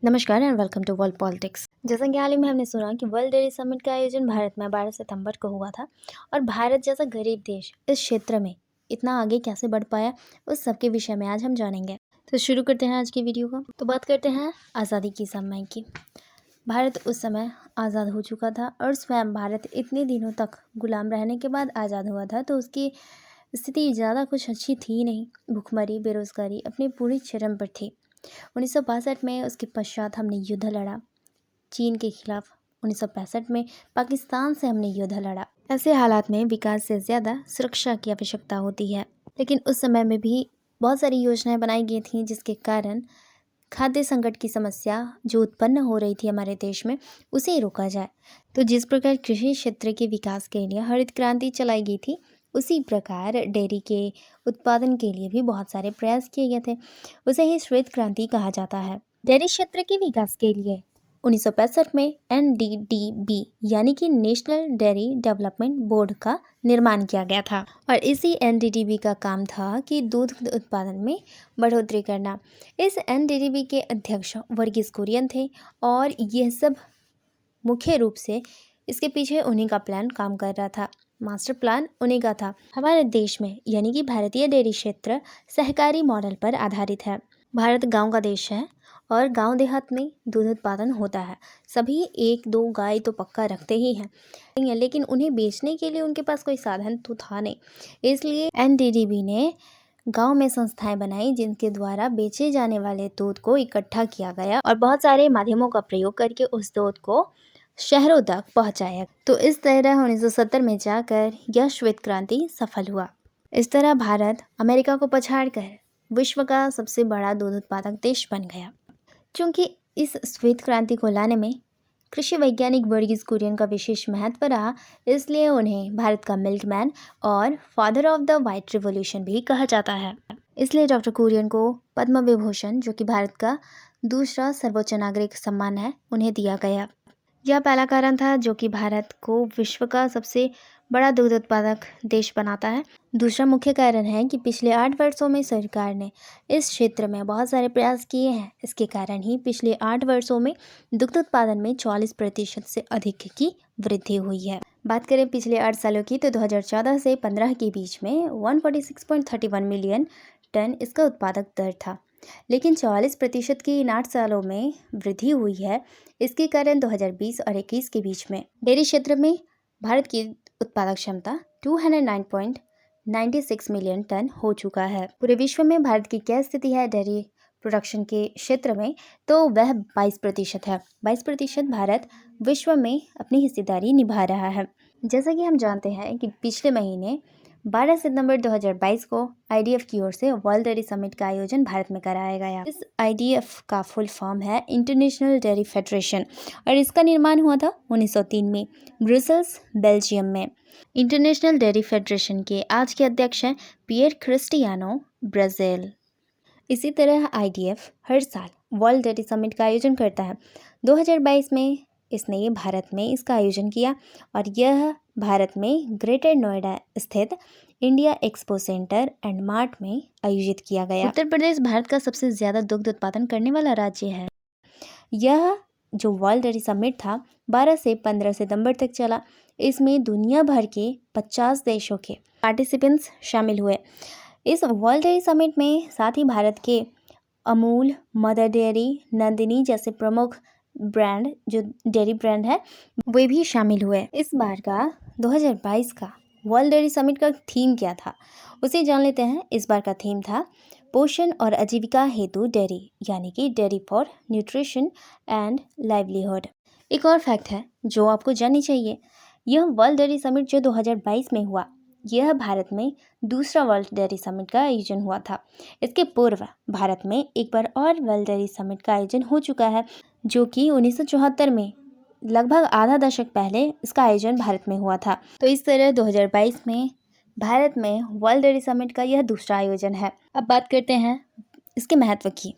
नमस्कार and welcome to world politics. जैसा कि हाल ही में हमने सुना कि वर्ल्ड डेयरी समिट का आयोजन भारत में 12 सितंबर को हुआ था और भारत जैसा गरीब देश इस क्षेत्र में इतना आगे कैसे बढ़ पाया, उस सब के विषय में आज हम जानेंगे। तो शुरू करते हैं आज की वीडियो को। तो बात करते हैं आज़ादी की समय की। भारत उस समय आज़ाद हो चुका था और स्वयं भारत इतने दिनों तक गुलाम रहने के बाद आज़ाद हुआ था, तो उसकी स्थिति ज़्यादा कुछ अच्छी थी नहीं। भुखमरी, बेरोजगारी अपनी पूरी चरम पर थी। 1962 में उसके पश्चात हमने युद्ध लड़ा चीन के खिलाफ। 1965 में पाकिस्तान से हमने युद्ध लड़ा। ऐसे हालात में विकास से ज़्यादा सुरक्षा की आवश्यकता होती है, लेकिन उस समय में भी बहुत सारी योजनाएं बनाई गई थीं जिसके कारण खाद्य संकट की समस्या जो उत्पन्न हो रही थी हमारे देश में, उसे रोका जाए। तो जिस प्रकार कृषि क्षेत्र के विकास के लिए हरित क्रांति चलाई गई थी, उसी प्रकार डेयरी के उत्पादन के लिए भी बहुत सारे प्रयास किए गए थे। उसे ही श्वेत क्रांति कहा जाता है। डेयरी क्षेत्र के विकास के लिए 1965 में NDDB यानी कि नेशनल डेयरी डेवलपमेंट बोर्ड का निर्माण किया गया था और इसी NDDB का काम था कि दूध उत्पादन में बढ़ोतरी करना। इस NDDB के अध्यक्ष वर्गीस कुरियन थे और यह सब मुख्य रूप से इसके पीछे उन्हीं का प्लान काम कर रहा था। मास्टर प्लान उन्हीं का था। हमारे देश में यानी कि भारतीय डेयरी क्षेत्र सहकारी मॉडल पर आधारित है। भारत गांव का देश है और गांव देहात में दूध उत्पादन होता है। सभी एक दो गाय तो पक्का रखते ही हैं, लेकिन उन्हें बेचने के लिए उनके पास कोई साधन तो था नहीं। इसलिए NDDB ने गांव में संस्थाएं बनाई जिनके द्वारा बेचे जाने वाले दूध को इकट्ठा किया गया और बहुत सारे माध्यमों का प्रयोग करके उस दूध को शहरों तक पहुंचाया। तो इस तरह 1970 में जाकर यह श्वेत क्रांति सफल हुआ। इस तरह भारत अमेरिका को पछाड़कर विश्व का सबसे बड़ा दूध उत्पादक देश बन गया। क्योंकि इस श्वेत क्रांति को लाने में कृषि वैज्ञानिक वर्गीस कुरियन का विशेष महत्व रहा, इसलिए उन्हें भारत का मिल्कमैन और father of the white revolution भी कहा जाता है। इसलिए डॉक्टर कुरियन को पद्म विभूषण, जो कि भारत का दूसरा सर्वोच्च नागरिक सम्मान है, उन्हें दिया गया। यह पहला कारण था जो कि भारत को विश्व का सबसे बड़ा दूध उत्पादक देश बनाता है। दूसरा मुख्य कारण है कि पिछले 8 वर्षों में सरकार ने इस क्षेत्र में बहुत सारे प्रयास किए हैं। इसके कारण ही पिछले 8 वर्षों में दुग्ध उत्पादन में 40% से अधिक की वृद्धि हुई है। बात करें पिछले 8 सालों की, तो 2014 से 15 के बीच में 146.31 मिलियन टन इसका उत्पादक दर था, लेकिन 44% की इन 8 सालों में वृद्धि हुई है। इसके कारण 2020 और 21 के बीच में डेयरी क्षेत्र में भारत की उत्पादक क्षमता 209.96 मिलियन टन हो चुका है। पूरे विश्व में भारत की क्या स्थिति है डेयरी प्रोडक्शन के क्षेत्र में, तो वह 22% है। 22% भारत विश्व में अपनी हिस्सेदारी निभा रहा है। जैसा कि हम जानते हैं कि पिछले महीने 12 सितंबर 2022 को IDF की ओर से वर्ल्ड डेयरी समिट का आयोजन भारत में कराया गया। इस IDF का फुल फॉर्म है इंटरनेशनल डेयरी फेडरेशन और इसका निर्माण हुआ था 1903 में ब्रुसेल्स, बेल्जियम में। इंटरनेशनल डेयरी फेडरेशन के आज के अध्यक्ष हैं पियर क्रिस्टियानो ब्राजील। इसी तरह IDF हर साल वर्ल्ड डेयरी समिट का आयोजन करता है। 2022 में इसने भारत में इसका आयोजन किया और यह भारत में ग्रेटर नोएडा स्थित India expo centre and mart में आयोजित किया गया। उत्तर प्रदेश भारत का सबसे ज़्यादा दुग्ध उत्पादन करने वाला राज्य है। यह जो वर्ल्ड डेयरी समिट था 12 से 15 सितंबर तक चला। इसमें दुनिया भर के 50 देशों के पार्टिसिपेंट्स शामिल हुए। इस वर्ल्ड डेयरी समिट में साथ ही भारत के अमूल, मदर डेयरी, नंदिनी जैसे प्रमुख ब्रांड जो डेयरी ब्रांड है वे भी शामिल हुए। इस बार का 2022 का वर्ल्ड डेयरी समिट का थीम क्या था, उसे जान लेते हैं। इस बार का थीम था पोषण और आजीविका हेतु डेयरी, यानी कि dairy for nutrition and livelihood. एक और फैक्ट है जो आपको जाननी चाहिए, यह वर्ल्ड डेयरी समिट जो 2022 में हुआ, यह भारत में दूसरा वर्ल्ड डेयरी समिट का आयोजन हुआ था। इसके पूर्व भारत में एक बार और वर्ल्ड डेयरी समिट का आयोजन हो चुका है, जो कि 1974 में लगभग आधा दशक पहले इसका आयोजन भारत में हुआ था। तो इस तरह 2022 में भारत में वर्ल्ड डेयरी समिट का यह दूसरा आयोजन है। अब बात करते हैं इसके महत्व की।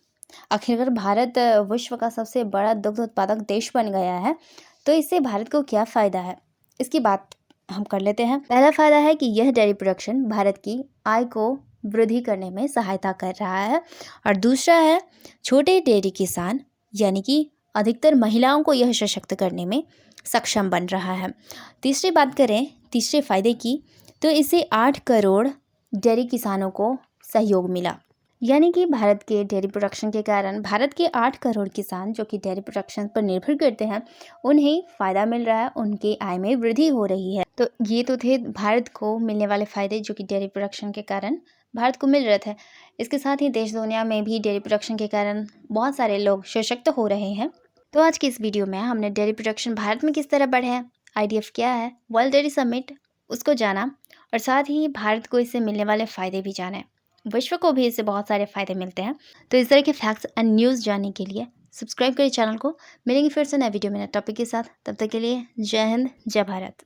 आखिरकार भारत विश्व का सबसे बड़ा दुग्ध उत्पादक देश बन गया है, तो इससे भारत को क्या फ़ायदा है, इसकी बात हम कर लेते हैं। पहला फ़ायदा है कि यह डेयरी प्रोडक्शन भारत की आय को वृद्धि करने में सहायता कर रहा है और दूसरा है छोटे डेयरी किसान यानी कि अधिकतर महिलाओं को यह सशक्त करने में सक्षम बन रहा है। तीसरी बात करें तीसरे फायदे की, तो इससे 8 करोड़ डेयरी किसानों को सहयोग मिला। यानी कि भारत के डेयरी प्रोडक्शन के कारण भारत के 8 करोड़ किसान जो कि डेयरी प्रोडक्शन पर निर्भर करते हैं, उन्हें फ़ायदा मिल रहा है, उनकी आय में वृद्धि हो रही है। तो ये तो थे भारत को मिलने वाले फ़ायदे जो कि डेयरी प्रोडक्शन के कारण भारत को मिल रहे थे। इसके साथ ही देश दुनिया में भी डेयरी प्रोडक्शन के कारण बहुत सारे लोग सशक्त हो रहे हैं। तो आज की इस वीडियो में हमने डेयरी प्रोडक्शन भारत में किस तरह बढ़े हैं, IDF क्या है, वर्ल्ड डेयरी समिट उसको जाना, और साथ ही भारत को इससे मिलने वाले फ़ायदे भी जाने। विश्व को भी इससे बहुत सारे फ़ायदे मिलते हैं। तो इस तरह के फैक्ट्स एंड न्यूज़ जानने के लिए सब्सक्राइब करें चैनल को। मिलेंगे फिर से नए वीडियो में नए टॉपिक के साथ। तब तक के लिए जय हिंद, जय भारत।